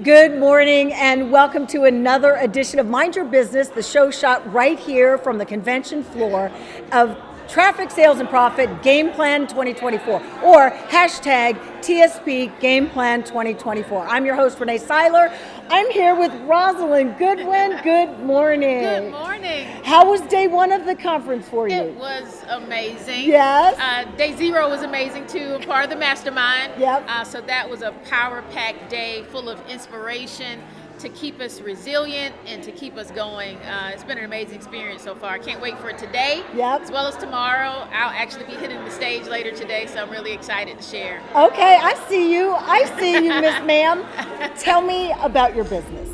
Good morning and welcome to another edition of Mind Your Business, the show shot right here from the convention floor of Traffic Sales and Profit Game Plan 2024 or hashtag TSP Game Plan 2024. I'm your host, Renee Seiler. I'm here with Rosalind Goodwin. Good morning. Good morning. How was day one of the conference for you? It was amazing. Yes. Day zero was amazing too. I'm part of the mastermind. Yep. So that was a power-packed day full of inspiration to keep us resilient and to keep us going. It's been an amazing experience so far. I can't wait for today, Yep. as well as tomorrow. I'll actually be hitting the stage later today, so I'm really excited to share. Okay, I see you, Miss Ma'am. Tell me about your business.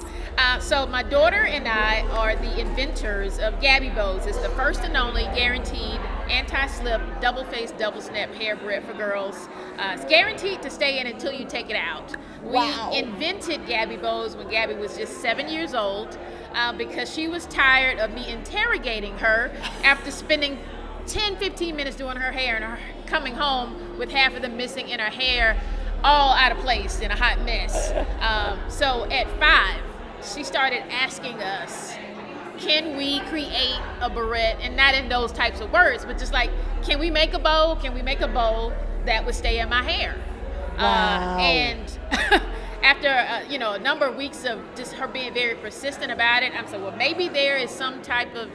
So my daughter and I are the inventors of Gabby Bows. It's the first and only guaranteed anti-slip, double-face, double-snap hair braid for girls. It's guaranteed to stay in until you take it out. Wow. We invented Gabby Bows when Gabby was just 7 years old because she was tired of me interrogating her after spending 10-15 minutes doing her hair and her coming home with half of them missing in her hair, all out of place in a hot mess. So at 5, she started asking us, can we create a barrette? And not in those types of words, but just like, can we make a bow? Can we make a bow that would stay in my hair? Wow. And after a number of weeks of just her being very persistent about it, I'm saying, well, maybe there is some type of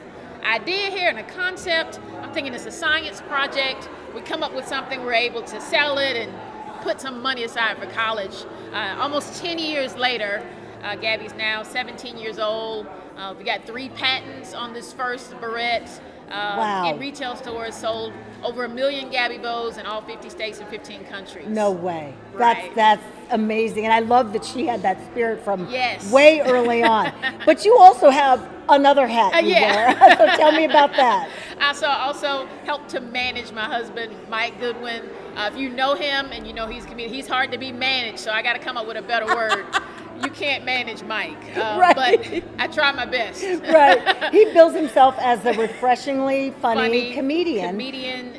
idea here and a concept. I'm thinking it's a science project. We come up with something, we're able to sell it and put some money aside for college. Almost 10 years later, Gabby's now 17 years old. We got 3 patents on this first barrette. Wow. In retail stores, sold over 1 million Gabby Bows in all 50 states and 15 countries. No way. Right. That's amazing. And I love that she had that spirit from Yes. way early on. But you also have another hat you Yeah. wear. So tell me about that. I also help to manage my husband, Mike Goodwin. If you know him and you know he's hard to be managed, so I got to come up with a better word. You can't manage Mike, Right. but I try my best. Right. He bills himself as a refreshingly funny comedian.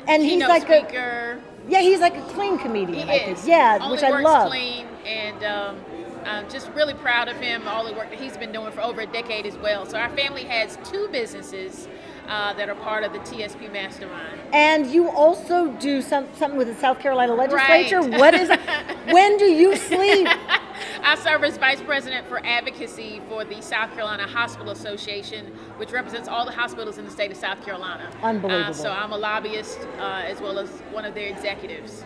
And he's keynote like speaker. he's like a clean comedian, He I think. is. Yeah, Only which I works love. clean, and I'm just really proud of him, all the work that he's been doing for over a decade as well. So our family has 2 businesses that are part of the TSP Mastermind. And you also do something with the South Carolina legislature. Right. What is when do you sleep? I serve as Vice President for Advocacy for the South Carolina Hospital Association, which represents all the hospitals in the state of South Carolina. Unbelievable. So I'm a lobbyist as well as one of their executives.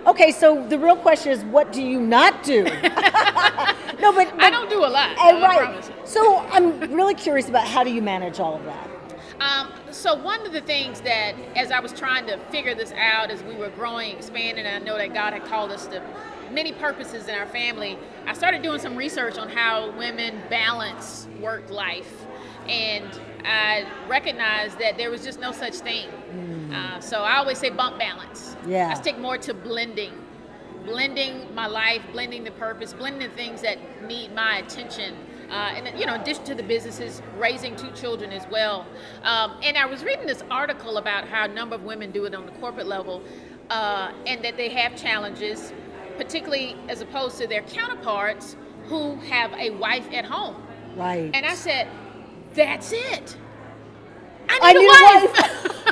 Okay, so the real question is, what do you not do? No, but I don't do a lot. I I promise. So I'm really curious about how do you manage all of that? So one of the things that, as I was trying to figure this out as we were growing, expanding, and I know that God had called us to many purposes in our family, I started doing some research on how women balance work life. And I recognized that there was just no such thing. So I always say bump balance. Yeah. I stick more to blending my life, blending the purpose, blending the things that need my attention. And in addition to the businesses, raising 2 children as well. And I was reading this article about how a number of women do it on the corporate level, and that they have challenges, particularly as opposed to their counterparts who have a wife at home. Right. And I said, that's it. I need need a a wife.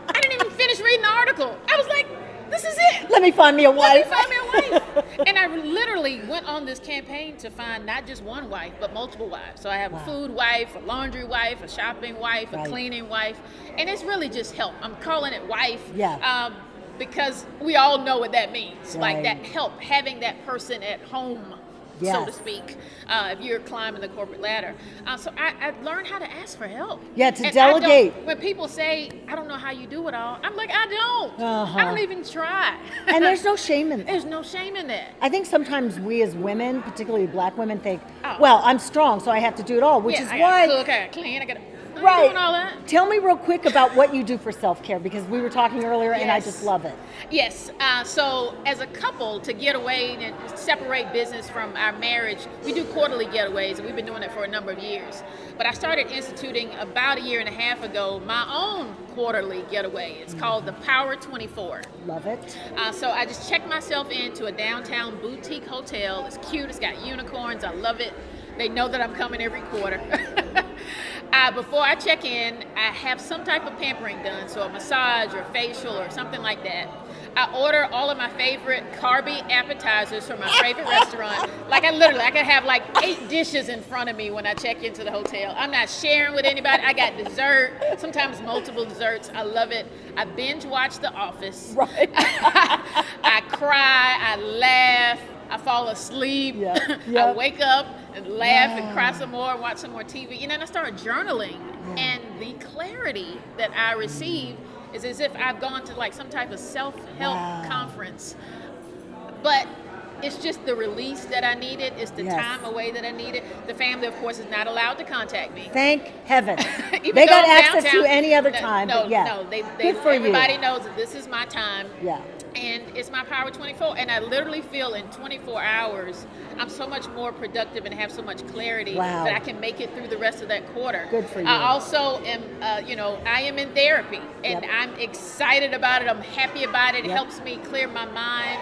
I didn't even finish reading the article. I was like, this is it. Let me find me a wife. Let me find me a wife. And I literally went on this campaign to find not just one wife, but multiple wives. So I have a food wife, a laundry wife, a shopping wife, a cleaning wife. And it's really just help. I'm calling it wife. Yeah. Because we all know what that means. Right. Like that help, having that person at home, so to speak, if you're climbing the corporate ladder. So I learned how to ask for help. Yeah, to And delegate. when people say, I don't know how you do it all, I'm like, I don't. I don't even try. And there's no shame in that. There's no shame in that. I think sometimes we as women, particularly Black women, think, Oh. well, I'm strong, so I have to do it all, which is I why gotta cook, I gotta clean, I gotta. I Right. ain't doing all that. Tell me real quick about what you do for self-care, because we were talking earlier and I Yes. just love it. Yes. So as a couple, to get away and separate business from our marriage, we do quarterly getaways, and we've been doing it for a number of years. But I started instituting about a year and a half ago my own quarterly getaway. It's called the Power 24. Love it. So I just checked myself into a downtown boutique hotel. It's cute. It's got unicorns. I love it. They know that I'm coming every quarter. Before I check in, I have some type of pampering done, so a massage or facial or something like that. I order all of my favorite carby appetizers from my favorite restaurant. Like I can have like 8 dishes in front of me when I check into the hotel. I'm not sharing with anybody. I got dessert, sometimes multiple desserts. I love it. I binge watch The Office. Right. I cry, I laugh, I fall asleep. Yeah. I Yeah. wake up and laugh and cry some more, watch some more TV, and then I start journaling. And the clarity that I receive is as if I've gone to like some type of self-help conference. But it's just the release that I needed. It's the time away that I needed. The family, of course, is not allowed to contact me. Thank heaven. Even They got though access downtown- to any other time. No, but yeah. no. Good for everybody you. knows that this is my time. Yeah. And it's my Power 24. And I literally feel in 24 hours, I'm so much more productive and have so much clarity Wow. that I can make it through the rest of that quarter. Good for you. I also am, I am in therapy, and Yep. I'm excited about it. I'm happy about it. It Yep. helps me clear my mind.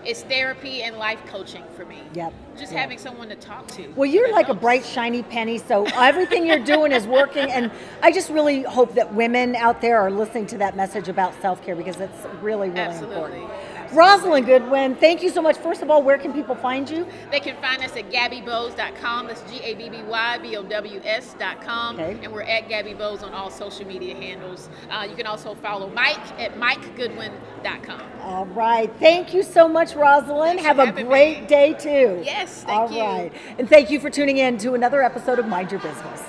It's therapy and life coaching for me. Yep. Just Yep. having someone to talk to. Well, you're that like a helps. bright, shiny penny, so everything you're doing is working. And I just really hope that women out there are listening to that message about self-care, because it's really, really Absolutely. important. Absolutely. Rosalind Goodwin, thank you so much. First of all, where can people find you? They can find us at GabbyBows.com. That's GABBYBOWS.com. Okay. And we're at Gabby Bows on all social media handles. You can also follow Mike at MikeGoodwin.com. All right. Thank you so much, Rosalind. Thanks for Have a having great me. day, too. Yes, thank you. All right. And thank you for tuning in to another episode of Mind Your Business.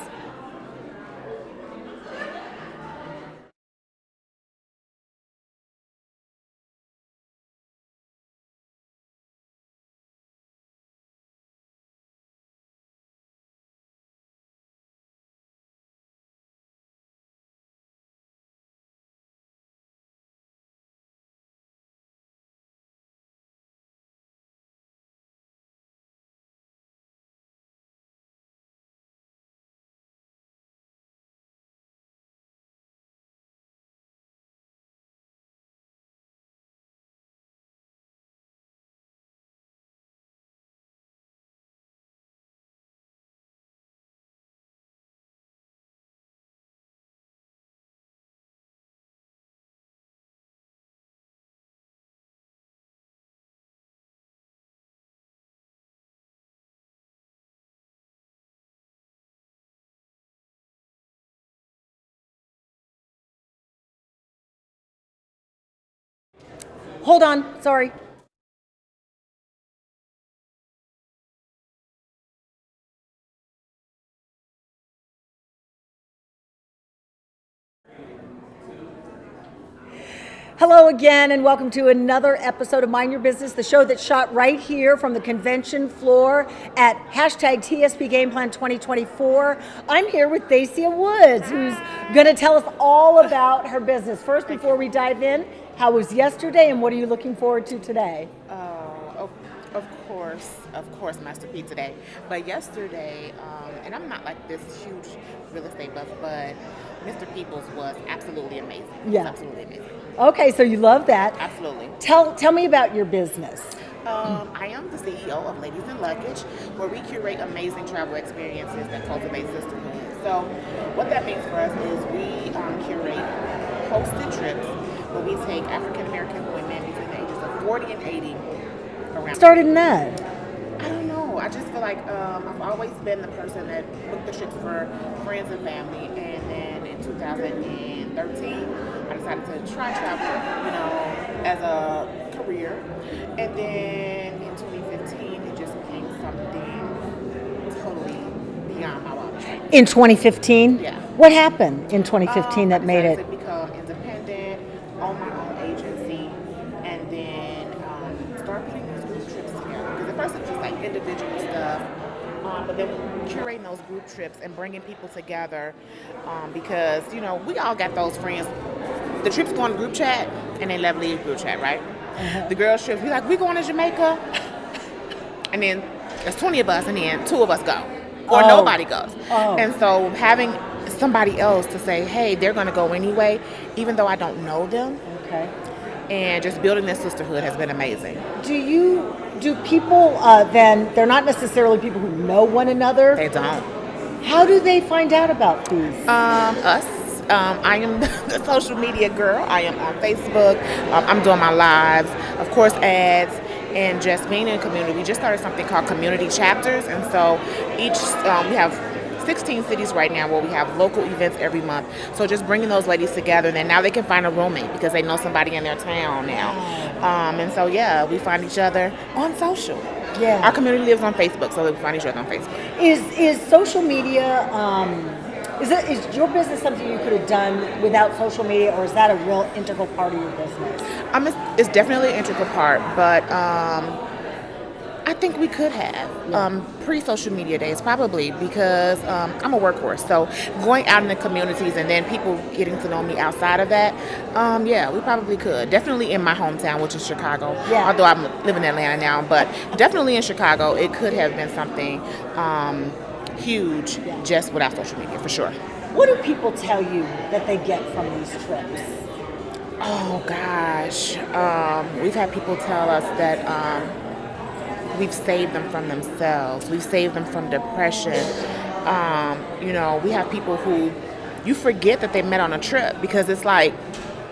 Hold on. Sorry. Hello again, and welcome to another episode of Mind Your Business, the show that's shot right here from the convention floor at hashtag TSP Game Plan 2024. I'm here with Dacia Woods, who's going to tell us all about her business. First, before we dive in, how was yesterday, and what are you looking forward to today? Of course, Master P today. But yesterday, and I'm not like this huge real estate buff, but Mr. Peoples was absolutely amazing. Yeah. Absolutely amazing. Okay, so you love that. Absolutely. Tell me about your business. I am the CEO of Ladies and Luggage, where we curate amazing travel experiences that cultivate sisterhood. So what that means for us is we curate hosted trips where we take African American women between the ages of 40 and 80 around. Started in that. I don't know. I just feel like I've always been the person that booked the trips for friends and family. And then in 2013, I decided to try travel, as a career. And then in 2015, it just became something totally beyond my wildest dreams. In 2015? Yeah. What happened in 2015 that made I it? decided to become independent, own my own agency, and then start putting these group trips together. Because at first it was just like individual stuff, But then curating those group trips and bringing people together, because we all got those friends. The trips go on the group chat and they never leave group chat, right? The girls trips, we going to Jamaica, and then there's 20 of us, and then 2 of us go, or nobody goes. And so having somebody else to say, hey, they're going to go anyway, even though I don't know them. Okay. And just building this sisterhood has been amazing. Do people then, they're not necessarily people who know one another? They don't. How do they find out about these? Us. I am the social media girl. I am on Facebook. I'm doing my lives, of course, ads, and just being in a community. We just started something called community chapters, and so each we have 16 cities right now where we have local events every month. So just bringing those ladies together, and then now they can find a roommate because they know somebody in their town now. And so we find each other on social. Yeah. Our community lives on Facebook, so we find each other on Facebook. Is social media? Is your business something you could have done without social media, or is that a real integral part of your business? It's definitely an integral part, but I think we could have pre-social media days, probably, because I'm a workhorse. So going out in the communities and then people getting to know me outside of that, we probably could. Definitely in my hometown, which is Chicago. Yeah. Although I live in Atlanta now, but definitely in Chicago, it could have been something huge just without social media, for sure. What do people tell you that they get from these trips? Oh gosh, we've had people tell us that we've saved them from themselves. We've saved them from depression. We have people who you forget that they met on a trip because it's like,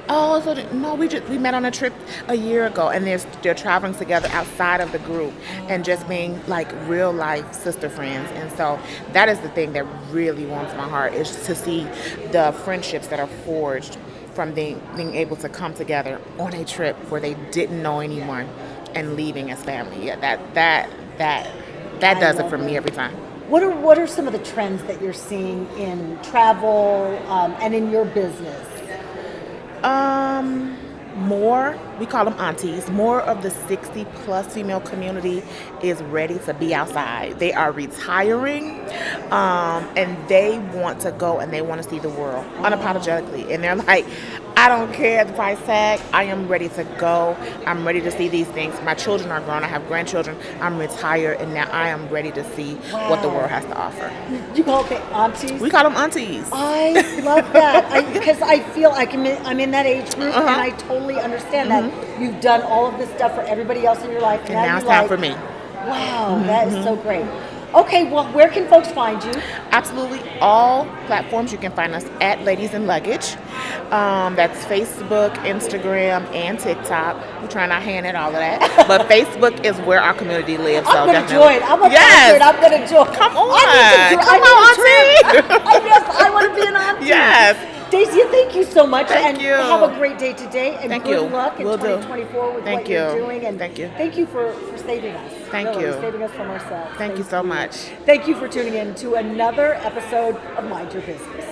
we met on a trip a year ago, and they're traveling together outside of the group and just being like real life sister friends. And so that is the thing that really warms my heart, is to see the friendships that are forged from being able to come together on a trip where they didn't know anyone and leaving as family. Yeah, that does it for me every time. What are some of the trends that you're seeing in travel and in your business? We call them aunties, more of the 60 plus female community is ready to be outside. They are retiring, and they want to go and they want to see the world unapologetically. And they're like, I don't care the price tag. I am ready to go. I'm ready to see these things. My children are grown. I have grandchildren. I'm retired, and now I am ready to see what the world has to offer. You call them aunties? We call them aunties. I love that because I feel like I'm in that age group, and I totally understand that you've done all of this stuff for everybody else in your life. And now it's time for me. Wow, that is so great. Okay, well, where can folks find you? Absolutely all platforms. You can find us at Ladies in Luggage. That's Facebook, Instagram, and TikTok. We're trying our hand at all of that. But Facebook is where our community lives. I'm going to join. I'm going to join. Come on. Come on, auntie. I want to be an auntie. Yes. Dacia, thank you so much. Thank you. Have a great day today. And thank good you. luck in 2024 with what you're doing. And thank you. Thank you for saving us. Thank you. Saving us from ourselves. Thank you so much. Thank you for tuning in to another episode of Mind Your Business.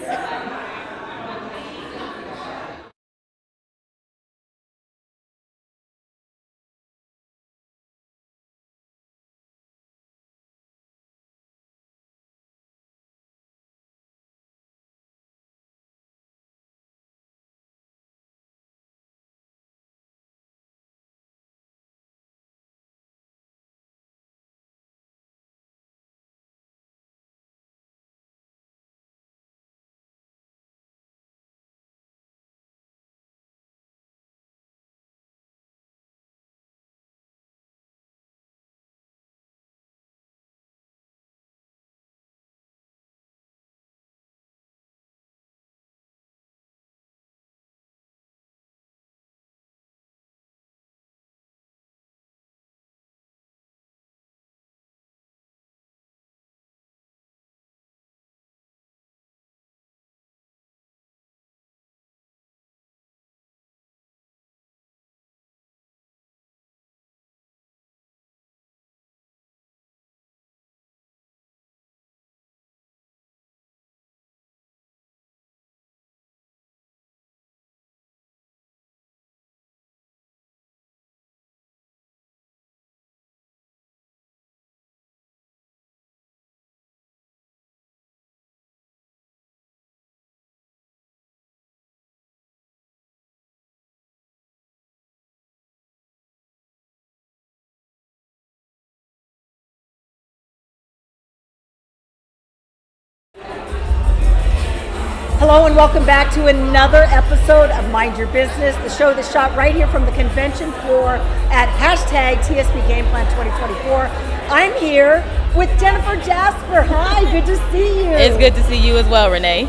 Hello and welcome back to another episode of Mind Your Business, the show that's shot right here from the convention floor at hashtag TSP Game Plan 2024. I'm here with Jennifer Jasper. Hi, good to see you. It's good to see you as well, Renee.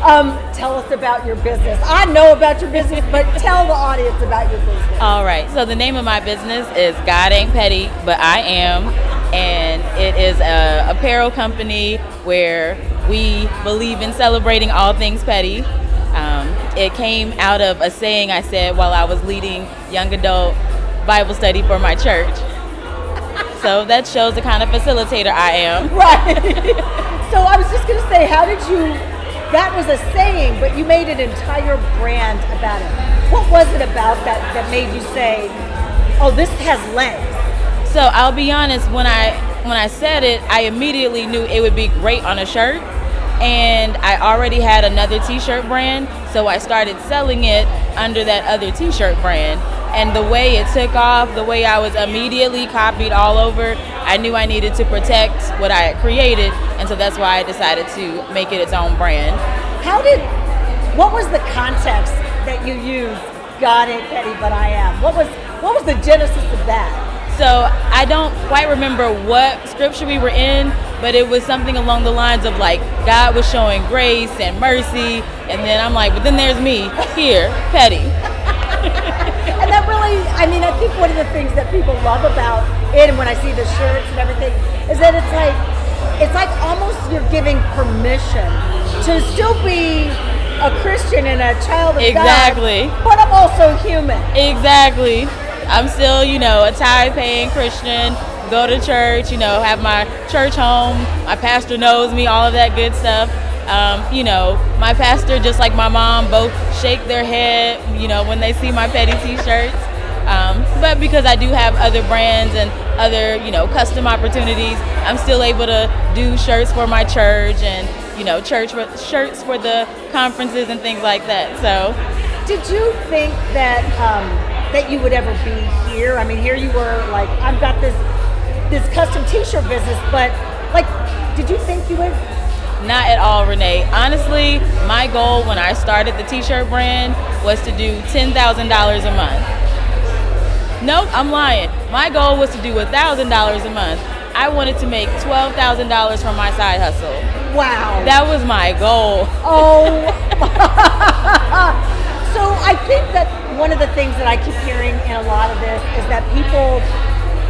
Tell us about your business. I know about your business, but tell the audience about your business. All right, so the name of my business is God Ain't Petty, But I Am, and it is a apparel company where we believe in celebrating all things petty. It came out of a saying I said while I was leading young adult Bible study for my church. So that shows the kind of facilitator I am. Right. So I was just going to say, how did you, that was a saying, but you made an entire brand about it. What was it about that made you say, oh, this has legs? So I'll be honest, when I said it, I immediately knew it would be great on a shirt. And I already had another t-shirt brand, so I started selling it under that other t-shirt brand. And the way it took off, the way I was immediately copied all over, I knew I needed to protect what I had created, and so that's why I decided to make it its own brand. What was the context that you used, God ain't petty, but I am? What was the genesis of that? So I don't quite remember what scripture we were in, but it was something along the lines of like God was showing grace and mercy, and then I'm like, but then there's me here, petty. And that really, I mean, I think one of the things that people love about it, and when I see the shirts and everything, is that it's like almost you're giving permission to still be a Christian and a child of Exactly. God, but I'm also human. Exactly. I'm still, a tithe-paying Christian, go to church, have my church home, my pastor knows me, all of that good stuff. My pastor, just like my mom, both shake their head, when they see my petty t-shirts. But because I do have other brands and other, custom opportunities, I'm still able to do shirts for my church and, shirts for the conferences and things like that. So, did you think that you would ever be here? I mean, here you were, like, I've got this custom t-shirt business, but, like, did you think you would? Not at all, Renee. Honestly, my goal when I started the t-shirt brand was to do $10,000 a month. Nope, I'm lying. My goal was to do $1,000 a month. I wanted to make $12,000 from my side hustle. Wow. That was my goal. Oh. So I think that one of the things that I keep hearing in a lot of this is that people,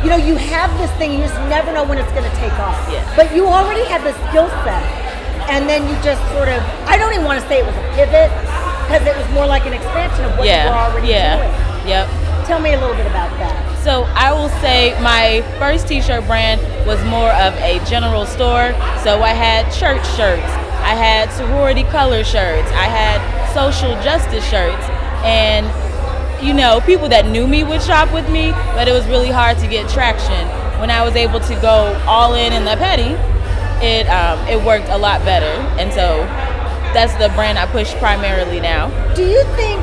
you have this thing, you just never know when it's going to take off. Yeah. But you already had the skill set, and then you just sort of, I don't even want to say it was a pivot, because it was more like an expansion of what you were already doing. Yep. Tell me a little bit about that. So I will say my first t-shirt brand was more of a general store. So I had church shirts, I had sorority color shirts, I had social justice shirts, and people that knew me would shop with me, but it was really hard to get traction. When I was able to go all in the petty, it worked a lot better, and so that's the brand I push primarily now. Do you think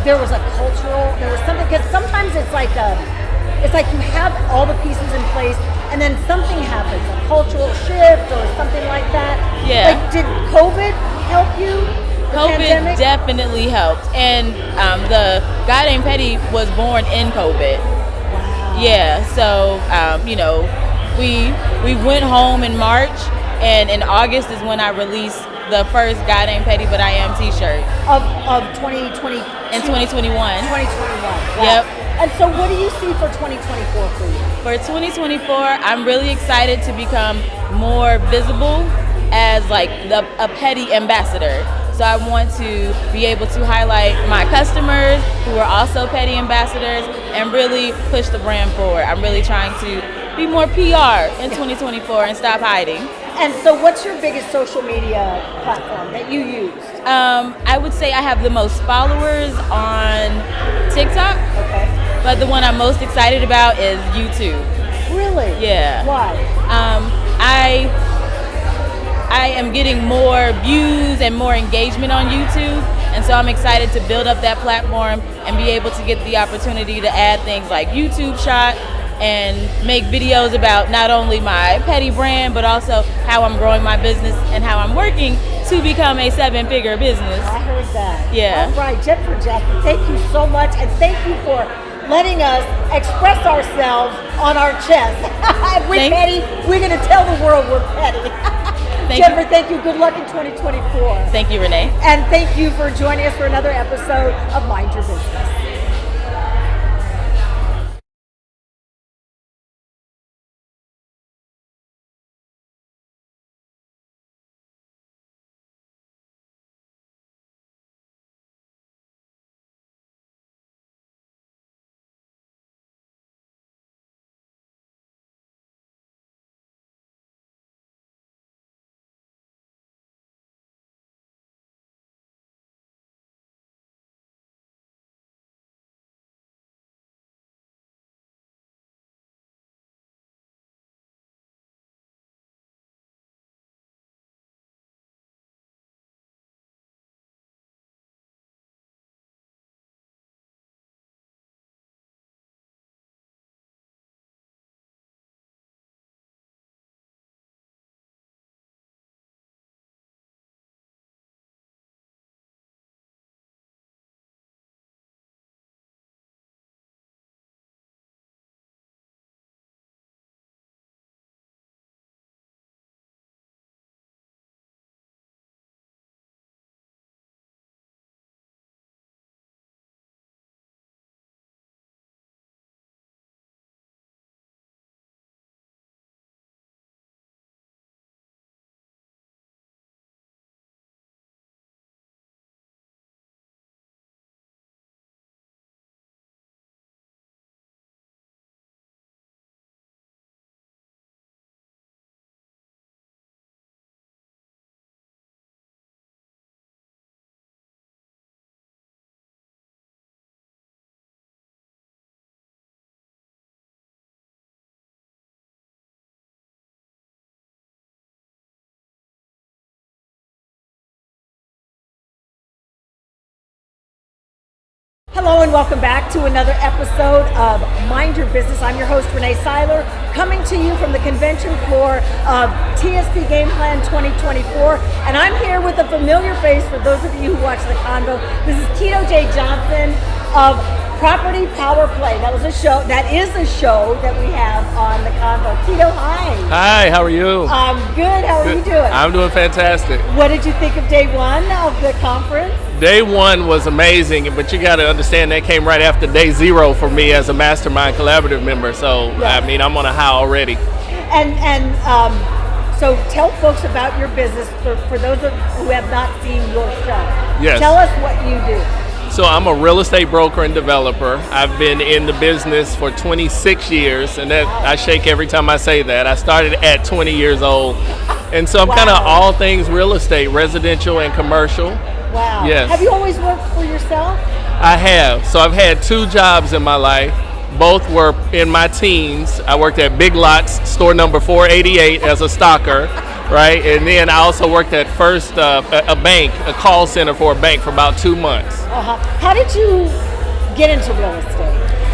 there was something, because sometimes it's like you have all the pieces in place and then something happens, a cultural shift or something like that? Yeah. Like, did COVID help you? COVID pandemic? Definitely helped, and the God Ain't Petty was born in COVID. Wow. Yeah, so we went home in March, and in August is when I released the first God Ain't Petty But I Am t-shirt. Of 2020. In 2021. 2021. Wow. Yep. And so what do you see for 2024 for you? For 2024, I'm really excited to become more visible as like a petty ambassador. So I want to be able to highlight my customers who are also petty ambassadors and really push the brand forward. I'm really trying to be more PR in 2024 and stop hiding. And so what's your biggest social media platform that you use? I would say I have the most followers on TikTok. Okay. But the one I'm most excited about is YouTube. Really? Yeah. Why? I am getting more views and more engagement on YouTube, and so I'm excited to build up that platform and be able to get the opportunity to add things like YouTube Shot, and make videos about not only my petty brand, but also how I'm growing my business and how I'm working to become a 7-figure business. I heard that. Yeah. All right, Jennifer Jasper, thank you so much, and thank you for letting us express ourselves on our chest. If we're petty, we're going to tell the world we're petty. Jennifer, thank you. Good luck in 2024. Thank you, Renee. And thank you for joining us for another episode of Mind Your Business. Hello and welcome back to another episode of Mind Your Business. I'm your host, Renee Seiler, coming to you from the convention floor of TSP Game Plan 2024. And I'm here with a familiar face for those of you who watch the Convo. This is Keto J. Johnson of Property Power Play. That is a show that we have on the Convo. Keto, hi. Hi, how are you? I'm good. How are you doing? I'm doing fantastic. What did you think of day one of the conference? Day one was amazing, but you got to understand that came right after day 0 for me as a Mastermind Collaborative member. So, yes. I mean, I'm on a high already. So tell folks about your business for those who have not seen your show. Yes. Tell us what you do. So I'm a real estate broker and developer. I've been in the business for 26 years, and that I shake every time I say that. I started at 20 years old. And so I'm kind of all things real estate, residential and commercial. Wow. Yes. Have you always worked for yourself? I have. So I've had 2 jobs in my life. Both were in my teens. I worked at Big Lots, store number 488 as a stocker, right? And then I also worked at First, a bank, a call center for a bank for about 2 months. How did you get into real estate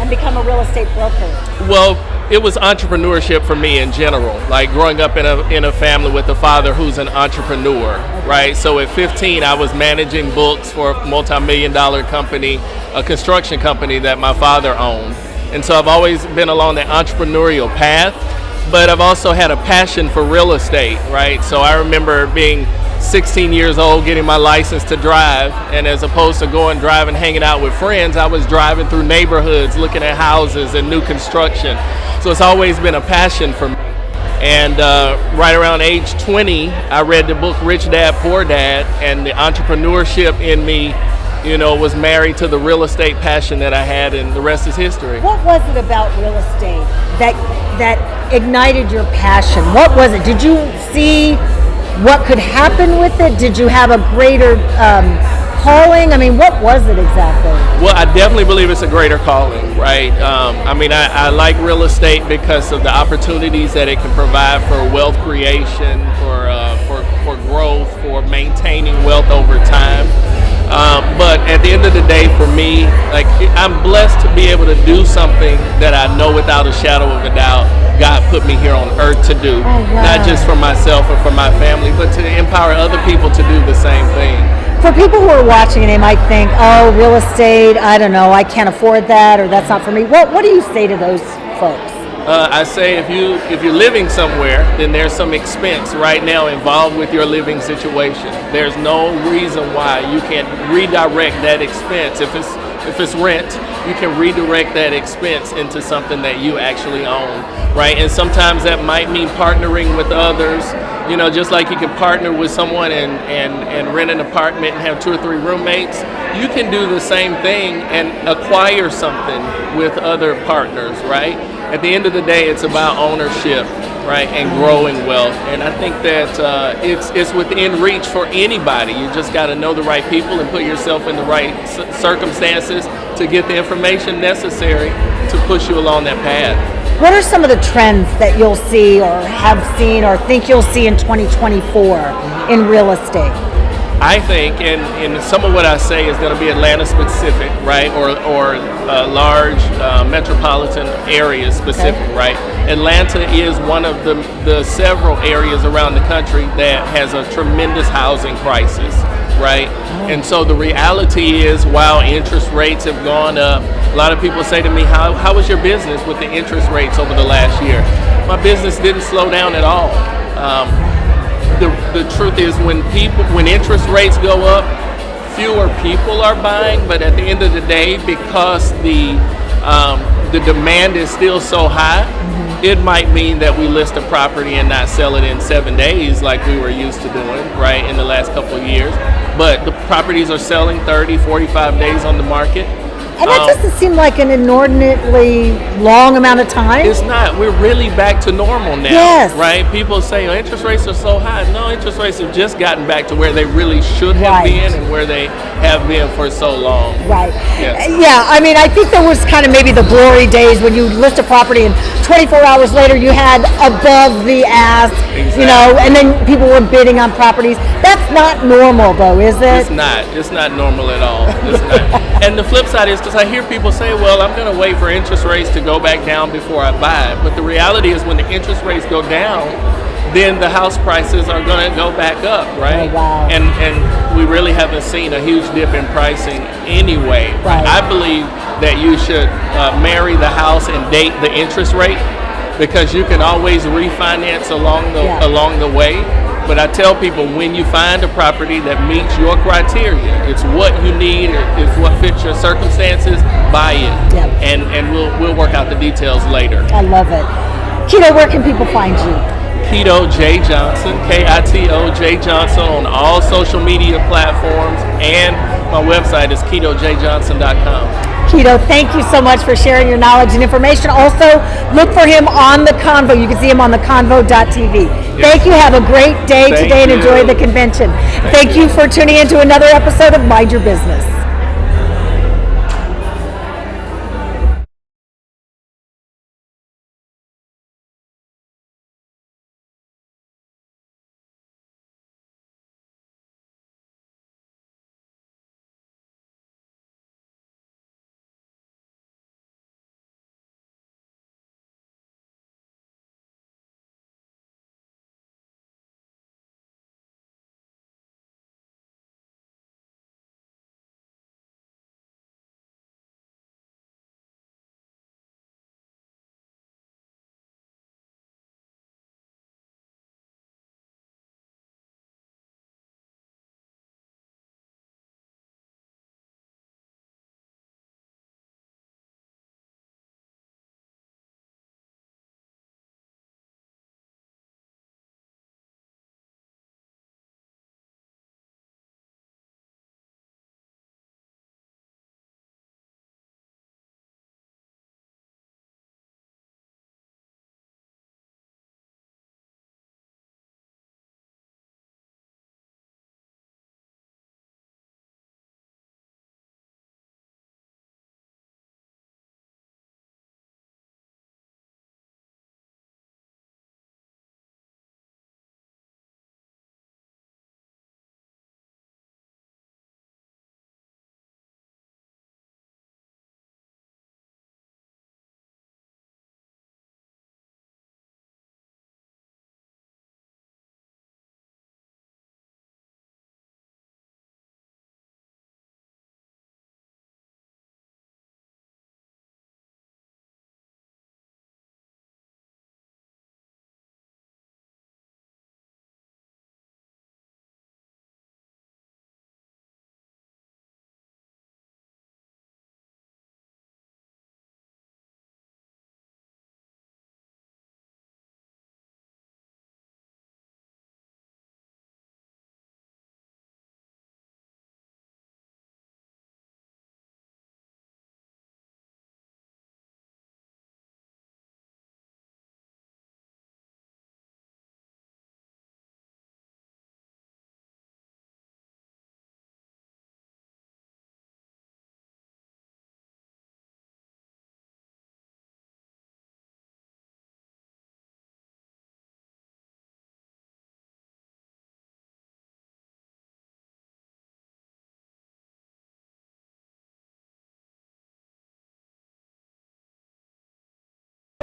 and become a real estate broker? Well, it was entrepreneurship for me in general, like growing up in a family with a father who's an entrepreneur, right? So at 15, I was managing books for a multi-million-dollar company, a construction company that my father owned. And so I've always been along the entrepreneurial path, but I've also had a passion for real estate, right? So I remember being 16 years old, getting my license to drive, and as opposed to going driving, hanging out with friends, I was driving through neighborhoods, looking at houses and new construction. So it's always been a passion for me. And right around age 20, I read the book Rich Dad, Poor Dad, and the entrepreneurship in me, you know, was married to the real estate passion that I had, and the rest is history. What was it about real estate that ignited your passion? What was it? Did you see what could happen with it? Did you have a greater calling? I mean, what was it exactly? Well, I definitely believe it's a greater calling, right? I like real estate because of the opportunities that it can provide for wealth creation, for growth, for maintaining wealth over time. But at the end of the day, for me, like I'm blessed to be able to do something that I know without a shadow of a doubt God put me here on earth to do, not just for myself or for my family, but to empower other people to do the same thing. For people who are watching and they might think, oh, real estate, I don't know, I can't afford that, or that's not for me. What do you say to those folks? I say if you're living somewhere, then there's some expense right now involved with your living situation. There's no reason why you can't redirect that expense. If it's rent, you can redirect that expense into something that you actually own, right? And sometimes that might mean partnering with others. You know, just like you can partner with someone and rent an apartment and have 2 or 3 roommates, you can do the same thing and acquire something with other partners, right? At the end of the day, it's about ownership, right, and growing wealth. And I think that it's within reach for anybody. You just got to know the right people and put yourself in the right circumstances to get the information necessary to push you along that path. What are some of the trends that you'll see or have seen or think you'll see in 2024 in real estate? I think, and some of what I say is going to be Atlanta specific, right, or large metropolitan areas specific, right. Atlanta is one of the several areas around the country that has a tremendous housing crisis, right. And so the reality is, while interest rates have gone up, a lot of people say to me, how was your business with the interest rates over the last year? My business didn't slow down at all. The truth is, when interest rates go up, fewer people are buying. But at the end of the day, because the demand is still so high, it might mean that we list a property and not sell it in 7 days like we were used to doing, right, in the last couple of years. But the properties are selling 30, 45 days on the market. And that doesn't seem like an inordinately long amount of time. It's not. We're really back to normal now, yes. right? People say, oh, interest rates are so high. No, interest rates have just gotten back to where they really should have been and where they have been for so long. Right. Yeah, I mean, I think there was kind of maybe the glory days when you list a property and 24 hours later you had above the ask, you know, and then people were bidding on properties. That's not normal, though, is it? It's not. It's not normal at all. It's not. And the flip side is, because I hear people say, well, I'm going to wait for interest rates to go back down before I buy. But the reality is, when the interest rates go down, then the house prices are going to go back up, right? Oh, wow. And we really haven't seen a huge dip in pricing anyway. Right. I believe that you should marry the house and date the interest rate, because you can always refinance along the way. But I tell people, when you find a property that meets your criteria, it's what you need, it's what fits your circumstances, buy it. Yep. And we'll work out the details later. I love it. Keto, where can people find you? Keto J Johnson, Kito J Johnson, on all social media platforms, and my website is ketojjohnson.com. Keto, thank you so much for sharing your knowledge and information. Also, look for him on the Convo. You can see him on the convo.tv. Yes. Thank you. Have a great day today and enjoy the convention. Thank you for tuning in to another episode of Mind Your Business.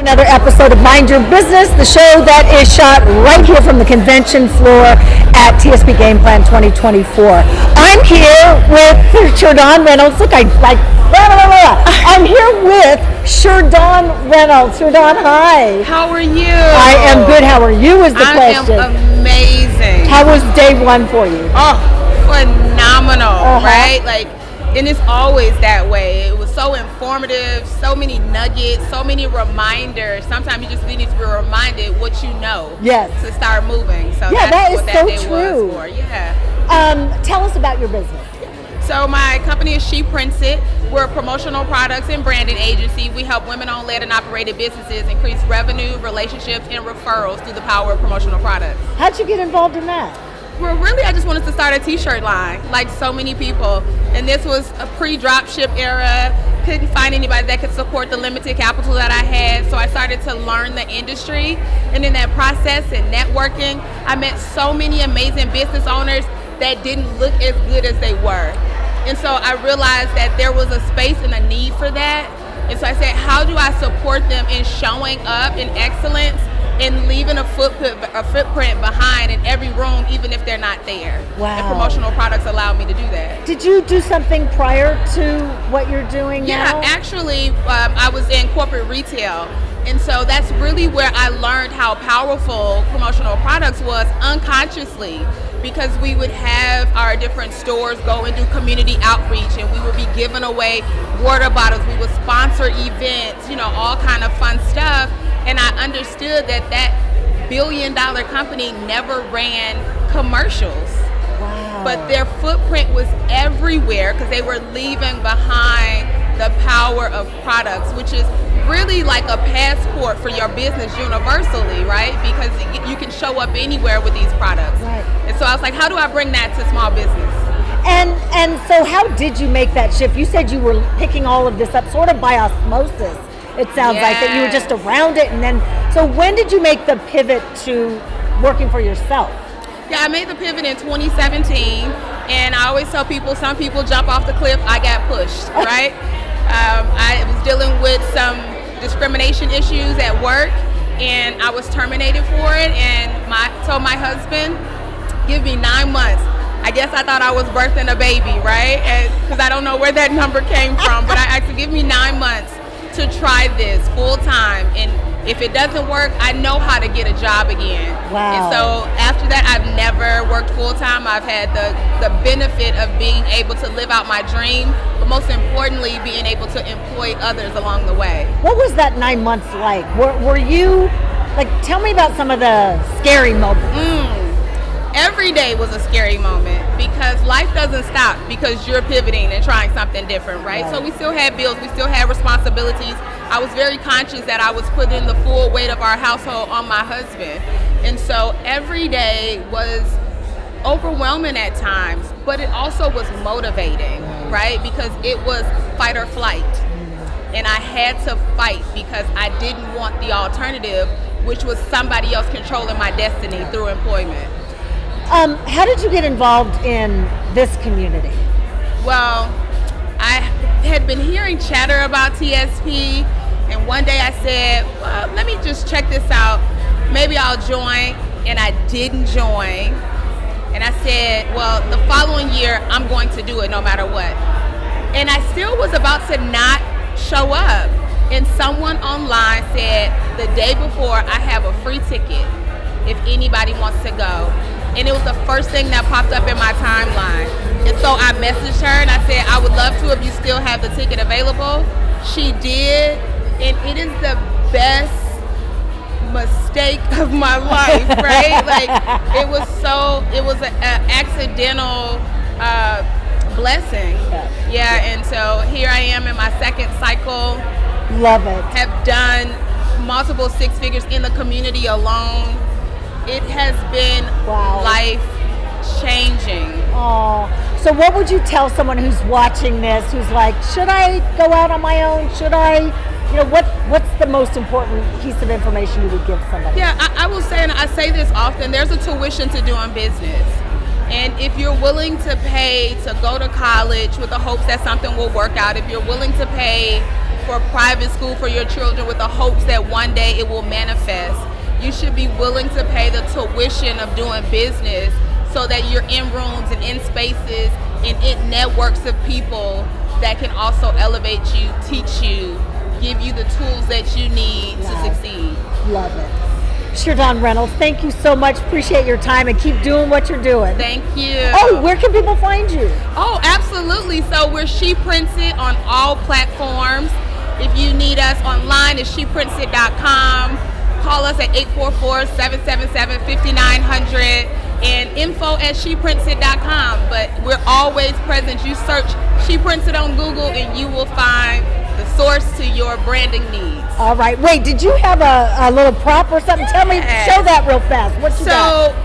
Another episode of Mind Your Business, the show that is shot right here from the convention floor at TSP Game Plan 2024. I'm here with Sherdon Reynolds. Look, I'm here with Sherdon Reynolds. Sherdon, hi. How are you? I am good. How are you is the question. I am amazing. How was day one for you? Oh, phenomenal, right? And it's always that way. It was so informative, so many nuggets, so many reminders. Sometimes you just need to be reminded what you know. Yes. To start moving. So yeah, that's what that so day true. was for. Yeah. Tell us about your business. So my company is She Prints It. We're a promotional products and branding agency. We help women-owned, led, and operated businesses increase revenue, relationships, and referrals through the power of promotional products. How'd you get involved in that? Well, really, I just wanted to start a t-shirt line, like so many people. And this was a pre-drop ship era. Couldn't find anybody that could support the limited capital that I had. So I started to learn the industry. And in that process and networking, I met so many amazing business owners that didn't look as good as they were. And so I realized that there was a space and a need for that. And so I said, how do I support them in showing up in excellence and leaving a footprint behind in every room, even if they're not there? Wow. And promotional products allow me to do that. Did you do something prior to what you're doing now? Yeah, actually, I was in corporate retail. And so that's really where I learned how powerful promotional products was unconsciously, because we would have our different stores go and do community outreach, and we would be giving away water bottles. We would sponsor events, all kind of fun stuff. And I understood that billion-dollar company never ran commercials. Wow. But their footprint was everywhere because they were leaving behind the power of products, which is really like a passport for your business universally, right? Because you can show up anywhere with these products. Right. And so I was like, how do I bring that to small business? And so how did you make that shift? You said you were picking all of this up sort of by osmosis. It sounds like that you were just around it, and then, so when did you make the pivot to working for yourself? Yeah, I made the pivot in 2017, and I always tell people, some people jump off the cliff, I got pushed, right? I was dealing with some discrimination issues at work, and I was terminated for it, and told my husband, give me 9 months. I guess I thought I was birthing a baby, right? Because I don't know where that number came from, but I said, give me 9 months to try this full time, and if it doesn't work, I know how to get a job again. Wow. And so after that, I've never worked full time. I've had the benefit of being able to live out my dream, but most importantly, being able to employ others along the way. What was that 9 months like? Were you, tell me about some of the scary moments. Every day was a scary moment because life doesn't stop because you're pivoting and trying something different, right? So we still had bills, we still had responsibilities. I was very conscious that I was putting the full weight of our household on my husband. And so every day was overwhelming at times, but it also was motivating, right? Because it was fight or flight. And I had to fight because I didn't want the alternative, which was somebody else controlling my destiny through employment. How did you get involved in this community? Well, I had been hearing chatter about TSP, and one day I said, well, let me just check this out. Maybe I'll join, and I didn't join. And I said, well, the following year, I'm going to do it no matter what. And I still was about to not show up. And someone online said, the day before, I have a free ticket if anybody wants to go. And it was the first thing that popped up in my timeline. And so I messaged her and I said, I would love to if you still have the ticket available. She did, and it is the best mistake of my life, right? It was an accidental blessing. Yeah, and so here I am in my second cycle. Love it. Have done multiple six figures in the community alone. It has been life changing. Oh, so what would you tell someone who's watching this, who's like, should I go out on my own? Should I, what's the most important piece of information you would give somebody? Yeah, I will say, and I say this often, there's a tuition to doing business. And if you're willing to pay to go to college with the hopes that something will work out, if you're willing to pay for private school for your children with the hopes that one day it will manifest. You should be willing to pay the tuition of doing business so that you're in rooms and in spaces and in networks of people that can also elevate you, teach you, give you the tools that you need to succeed. Love it. Sherdon Reynolds, thank you so much. Appreciate your time and keep doing what you're doing. Thank you. Oh, where can people find you? Oh, absolutely. So we're She Prints It on all platforms. If you need us online, it's sheprintsit.com. Call us at 844-777-5900 and info@sheprintsit.com. But we're always present. You search She Prints It on Google and you will find the source to your branding needs. All right. Wait, did you have a little prop or something? Tell me, show that real fast. What you got? So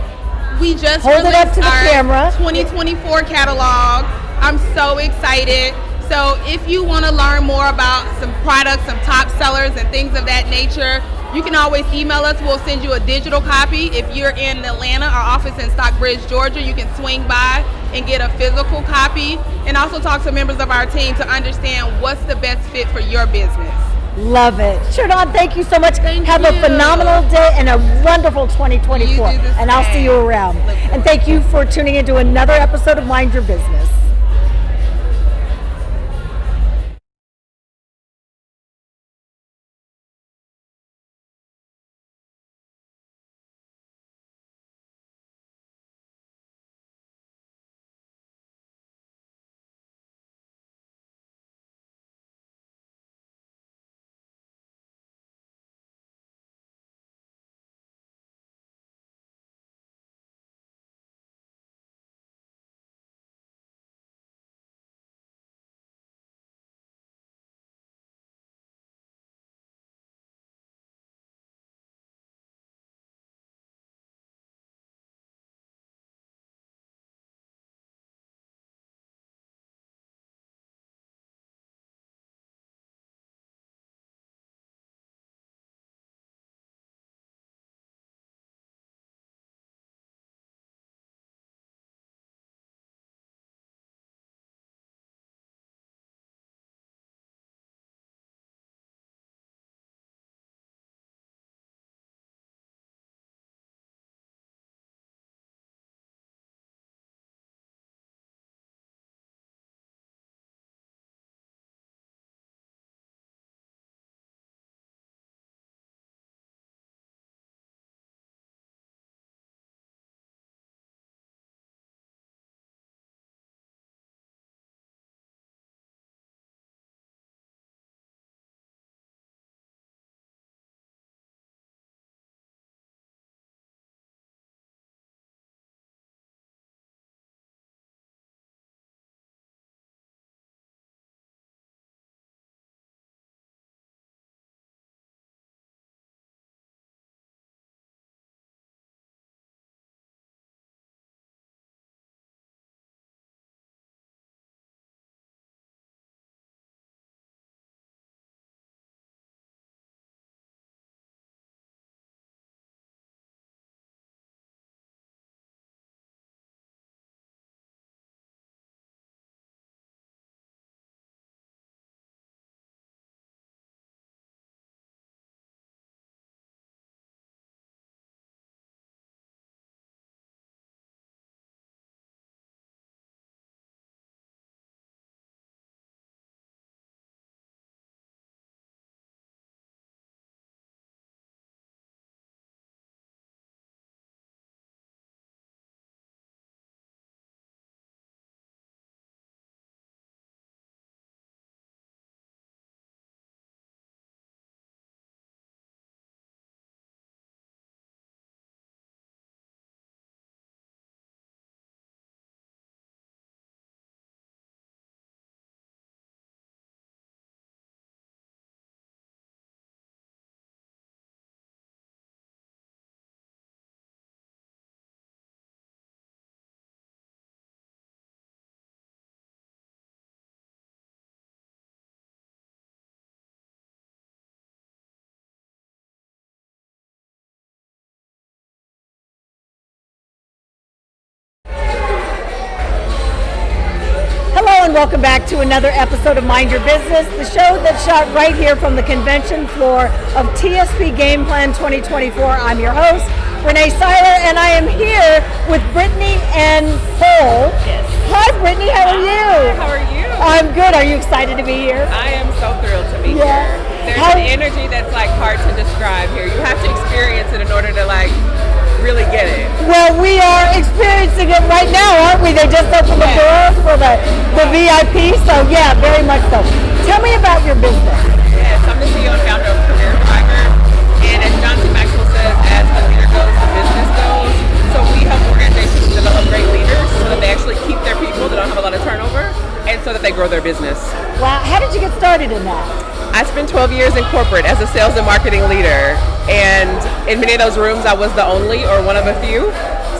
we just Hold it up released to the our camera. 2024 catalog. I'm so excited. So if you want to learn more about some products, some top sellers and things of that nature, you can always email us. We'll send you a digital copy. If you're in Atlanta, our office in Stockbridge, Georgia, you can swing by and get a physical copy and also talk to members of our team to understand what's the best fit for your business. Love it. Sherdon, thank you so much. Have a you. phenomenal day and a wonderful 2024. You do the And I'll see same. you around. And thank you for tuning into another episode of Mind Your Business. welcome back to another episode of Mind Your Business, the show that's shot right here from the convention floor of TSP Game Plan 2024. I'm your host, Renee Seiler, and I am here with Brittany and Cole. Yes. Hi, Brittany. How are you? How are you? I'm good. Are you excited to be here? I am so thrilled to be Yeah. here. There's How- an energy that's like hard to describe here. You have to experience it in order to like really get it. Well, we are experiencing it right now, aren't we? They just opened the door for the VIP, so yeah, very much so. Tell me about your business. Yes, I'm the CEO and founder of Career Driver. And as John C. Maxwell says, as the leader goes, the business goes. So we help organizations develop great leaders so that they actually keep their people, they don't have a lot of turnover, and so that they grow their business. Wow, how did you get started in that? I spent 12 years in corporate as a sales and marketing leader, and in many of those rooms I was the only or one of a few.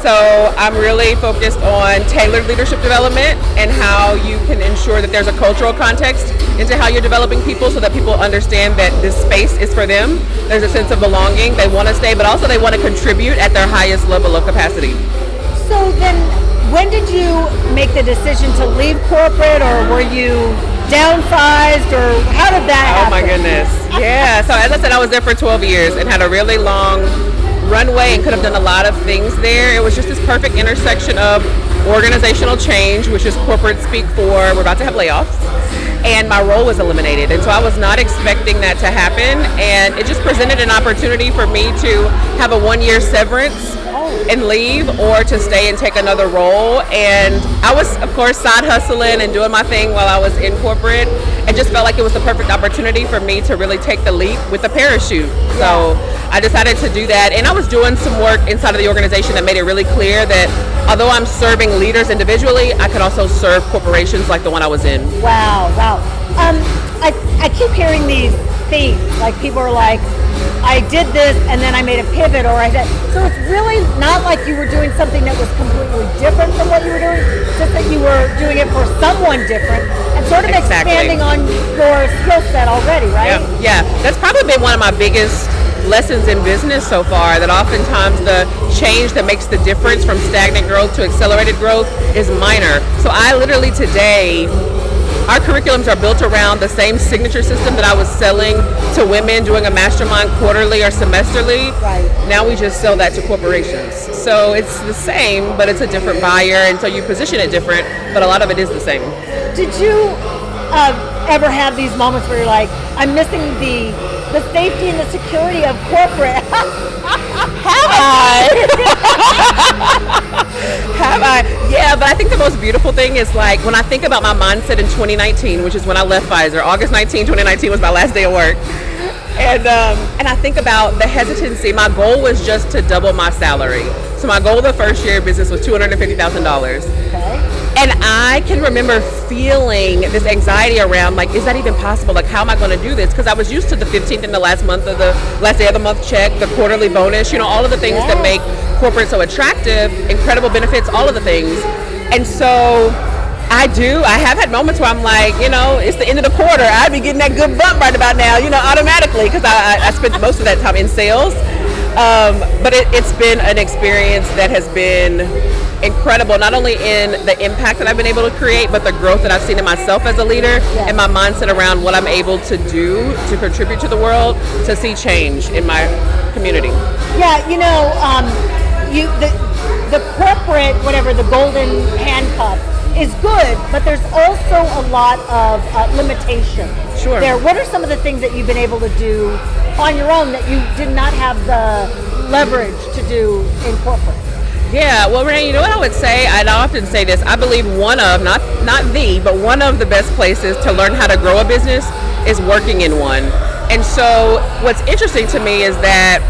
So I'm really focused on tailored leadership development and how you can ensure that there's a cultural context into how you're developing people so that people understand that this space is for them. There's a sense of belonging, they want to stay, but also they want to contribute at their highest level of capacity. So then, when did you make the decision to leave corporate, or were you downsized, or how did that happen? Oh my goodness. Yeah, so as I said, I was there for 12 years and had a really long runway and could have done a lot of things there. It was just this perfect intersection of organizational change, which is corporate speak for we're about to have layoffs, and my role was eliminated. And so I was not expecting that to happen, and it just presented an opportunity for me to have a 1-year severance and leave, or to stay and take another role. And I was, of course, side hustling and doing my thing while I was in corporate. It just felt like it was the perfect opportunity for me to really take the leap with a parachute. So I decided to do that, and I was doing some work inside of the organization that made it really clear that although I'm serving leaders individually, I could also serve corporations like the one I was in. Wow. I keep hearing these themes, like people are like, I did this and then I made a pivot, or I did. So it's really not like you were doing something that was completely different from what you were doing, just that you were doing it for someone different and sort of expanding on your skill set already, right? Yeah. That's probably been one of my biggest lessons in business so far, that oftentimes the change that makes the difference from stagnant growth to accelerated growth is minor. So I literally today, our curriculums are built around the same signature system that I was selling to women doing a mastermind quarterly or semesterly. Right. Now we just sell that to corporations. So it's the same, but it's a different buyer, and so you position it different, but a lot of it is the same. Did you ever have these moments where you're like, I'm missing the safety and the security of corporate? Have I? Yeah, but I think the most beautiful thing is like when I think about my mindset in 2019, which is when I left Pfizer. August 19, 2019 was my last day of work. And I think about the hesitancy. My goal was just to double my salary. So my goal the first year of business was $250,000. Okay. And I can remember feeling this anxiety around, like, is that even possible? Like, how am I going to do this? Because I was used to the 15th and the last day of the month check, the quarterly bonus, all of the things that make corporate so attractive, incredible benefits, all of the things. And so I have had moments where I'm like, it's the end of the quarter. I'd be getting that good bump right about now, automatically, because I spent most of that time in sales. But it's been an experience that has been incredible, not only in the impact that I've been able to create, but the growth that I've seen in myself as a leader, and my mindset around what I'm able to do to contribute to the world, to see change in my community. Yeah, the corporate, whatever, the golden handcuff is good, but there's also a lot of limitation. Sure. There. What are some of the things that you've been able to do on your own that you did not have the leverage to do in corporate? Yeah, well, Renee, you know what I would say? I'd often say this. I believe one of the best places to learn how to grow a business is working in one. And so what's interesting to me is that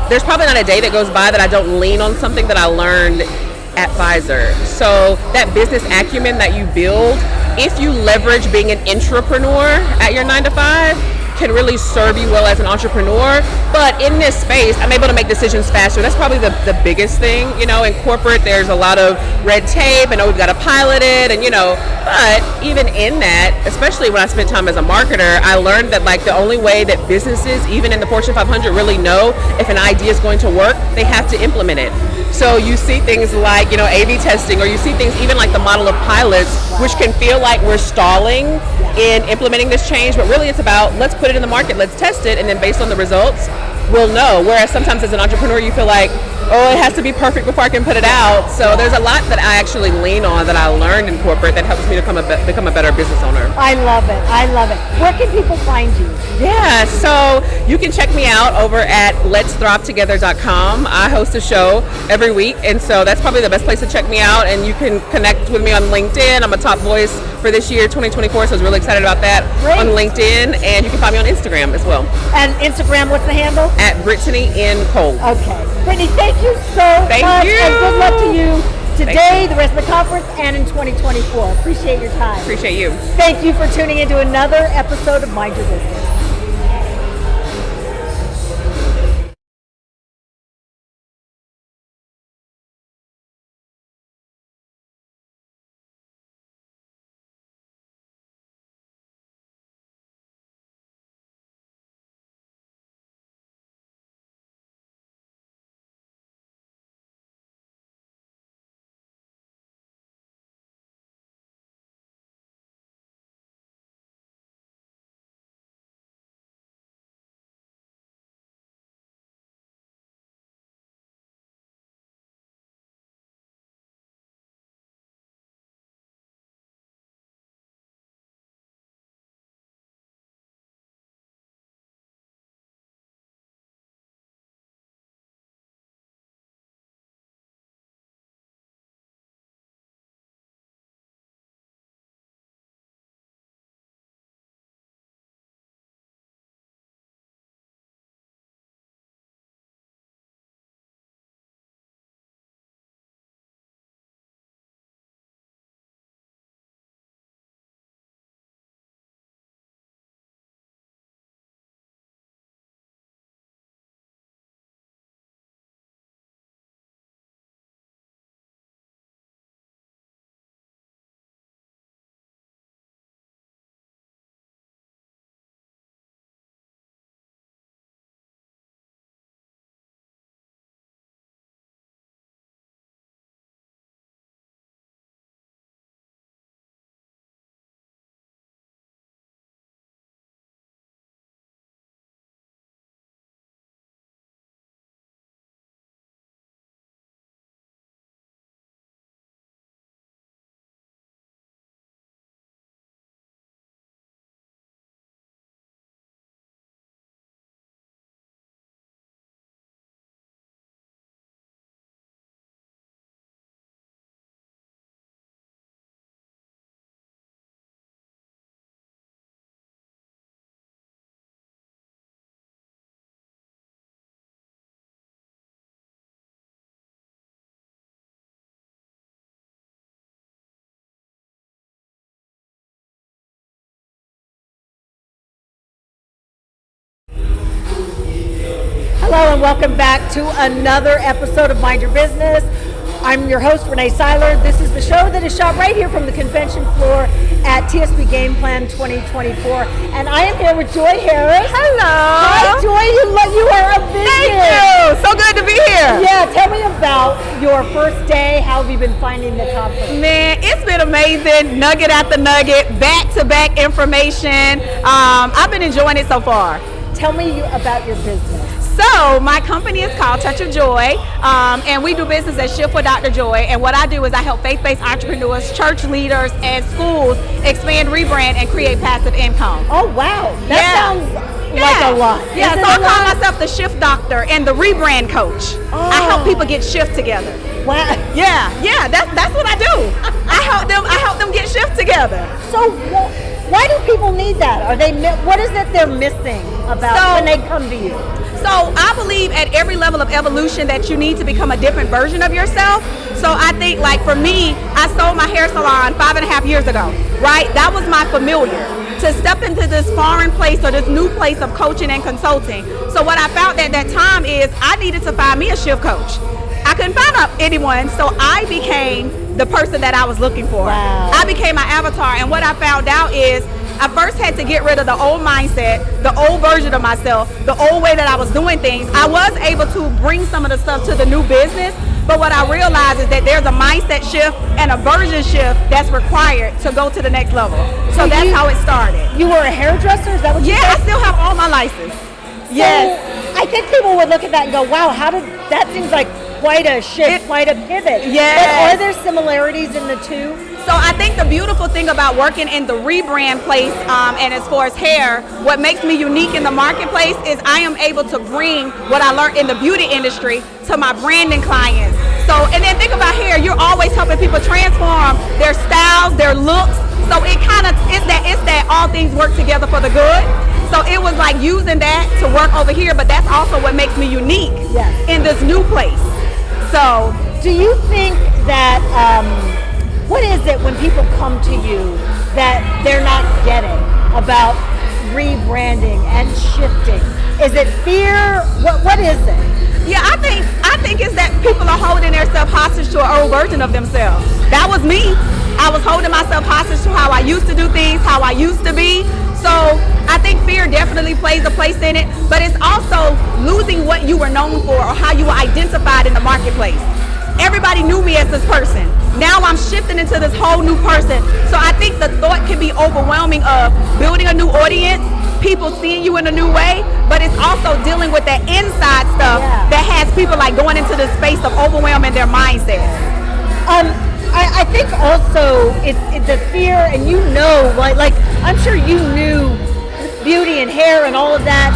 there's probably not a day that goes by that I don't lean on something that I learned at Pfizer. So that business acumen that you build, if you leverage being an intrapreneur at your 9 to 5, can really serve you well as an entrepreneur. But in this space, I'm able to make decisions faster. That's probably the biggest thing. You know, in corporate, there's a lot of red tape. I know we've got to pilot it, and but even in that, especially when I spent time as a marketer, I learned that like the only way that businesses, even in the Fortune 500, really know if an idea is going to work, they have to implement it. So you see things like, A/B testing, or you see things even like the model of pilots, which can feel like we're stalling in implementing this change, but really it's about, let's put it in the market, let's test it, and then based on the results, we'll know. Whereas sometimes as an entrepreneur, you feel like, oh, it has to be perfect before I can put it out. So there's a lot that I actually lean on that I learned in corporate that helps me to become a better business owner. I love it. I love it. Where can people find you? Yeah, so you can check me out over at letsthrivetogether.com. I host a show every week, and so that's probably the best place to check me out. And you can connect with me on LinkedIn. I'm a top voice for this year, 2024, so I was really excited about that. Great. On LinkedIn, and you can find me on Instagram as well. And Instagram, what's the handle? At Brittany N. Cole. Okay. Brittany, thank you so Thank much. you. And good luck to you today, you. the rest of the conference, and in 2024. Appreciate your time. Appreciate you. Thank you for tuning into another episode of Mind Your Business. Hello and welcome back to another episode of Mind Your Business. I'm your host, Renee Seiler. This is the show that is shot right here from the convention floor at TSP Game Plan 2024. And I am here with Joy Harris. Hello. Hi, Joy. You are a business. Thank you. So good to be here. Yeah, tell me about your first day. How have you been finding the conference? Man, it's been amazing. Nugget after nugget, back-to-back information. I've been enjoying it so far. Tell me about your business. So my company is called Touch of Joy, and we do business as Shift for Dr. Joy. And what I do is I help faith-based entrepreneurs, church leaders, and schools expand, rebrand, and create passive income. Oh, wow. That sounds like a lot. Yeah, so I call myself the Shift Doctor and the Rebrand Coach. Oh. I help people get shift together. Wow. Yeah, that's what I do. I help them get shift together. So why do people need that? What is it they're missing about when they come to you? So I believe at every level of evolution that you need to become a different version of yourself. So I think, like for me, I sold my hair salon 5.5 years ago, right? That was my familiar. to step into this foreign place or this new place of coaching and consulting. So what I found at that time is I needed to find me a shift coach. I couldn't find anyone, so I became the person that I was looking for. Wow. I became my avatar, and what I found out is I first had to get rid of the old mindset, the old version of myself, the old way that I was doing things. I was able to bring some of the stuff to the new business, but what I realized is that there's a mindset shift and a version shift that's required to go to the next level. So that's how it started. You were a hairdresser? Is that what you Yeah, said? I still have all my license. Yes. So I think people would look at that and go, wow, that seems like quite a shift, quite a pivot. Yes. But are there similarities in the two? So I think the beautiful thing about working in the rebrand place, and as far as hair, what makes me unique in the marketplace is I am able to bring what I learned in the beauty industry to my branding clients. So, and then think about hair, you're always helping people transform their styles, their looks. So it's that all things work together for the good. So it was like using that to work over here, but that's also what makes me unique in this new place. So, do you think that, what is it when people come to you that they're not getting about rebranding and shifting? Is it fear? What is it? Yeah, I think it's that people are holding themselves hostage to an old version of themselves. That was me. I was holding myself hostage to how I used to do things, how I used to be. So I think fear definitely plays a place in it, but it's also losing what you were known for or how you were identified in the marketplace. Everybody knew me as this person. Now I'm shifting into this whole new person. So I think the thought can be overwhelming of building a new audience, people seeing you in a new way, but it's also dealing with that inside stuff that has people like going into this space of overwhelming their mindsets. I think also it's the fear, and like I'm sure you knew beauty and hair and all of that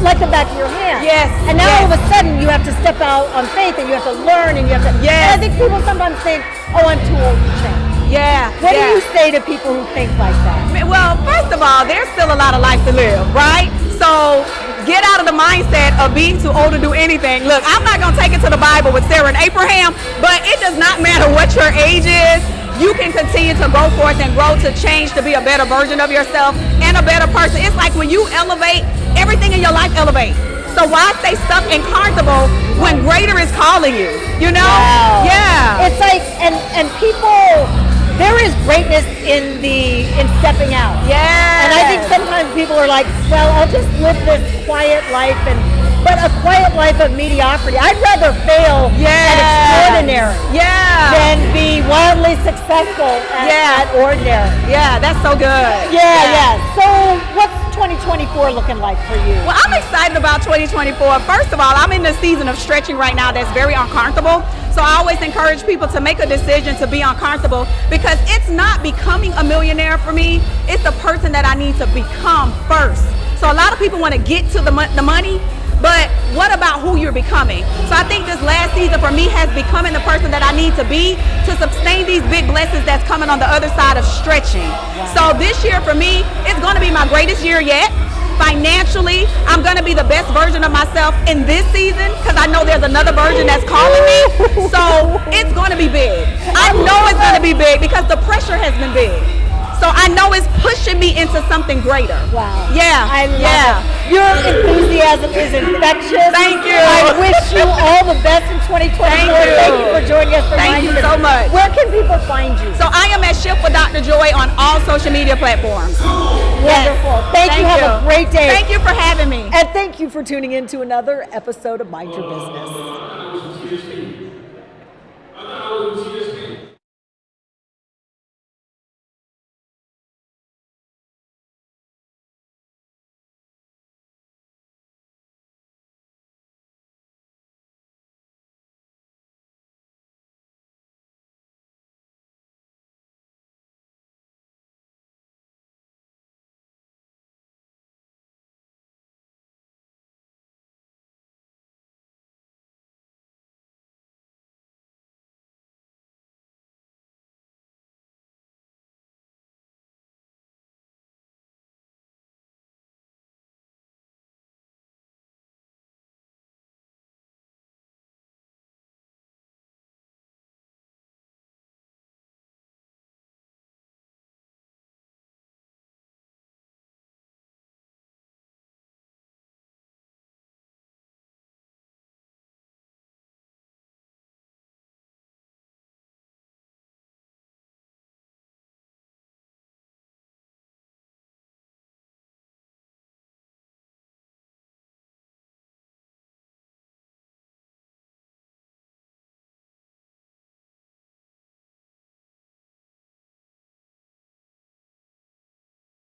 like the back of your hand. Yes. And now all of a sudden you have to step out on faith and you have to learn and you have to. Yes. And I think people sometimes think, oh, I'm too old to change. Yeah. What do you say to people who think like that? Well, first of all, there's still a lot of life to live, right? So get out of the mindset of being too old to do anything. Look, I'm not going to take it to the Bible with Sarah and Abraham, but it does not matter what your age is. You can continue to go forth and grow to change to be a better version of yourself and a better person. It's like when you elevate, everything in your life elevates. So why stay stuck and comfortable when greater is calling you? You know? Wow. Yeah. It's like, and people, there is greatness in stepping out. Yeah. And I think sometimes people are like, well, I'll just live this quiet life, but a quiet life of mediocrity. I'd rather fail at extraordinary than be wildly successful at ordinary. Yeah, that's so good. Yeah. So what's 2024 looking like for you? Well, I'm excited about 2024. First of all, I'm in the season of stretching right now that's very uncomfortable. So I always encourage people to make a decision to be uncomfortable because it's not becoming a millionaire for me. It's the person that I need to become first. So a lot of people want to get to the money, but what about who you're becoming? So I think this last season for me has becoming the person that I need to be to sustain these big blessings that's coming on the other side of stretching. Wow. So this year for me, it's going to be my greatest year yet. Financially, I'm going to be the best version of myself in this season because I know there's another version that's calling me. So it's going to be big. I know it's going to be big because the pressure has been big. So I know it's pushing me into something greater. Wow. Yeah. I love it. Your enthusiasm is infectious. Thank you. I wish you all the best in 2024. Thank you. Thank you for joining us. Thank you so much. Where can people find you? So I am at Shift with Dr. Joy on all social media platforms. Wonderful. Thank you. Have a great day. Thank you for having me. And thank you for tuning in to another episode of Mind Your Business.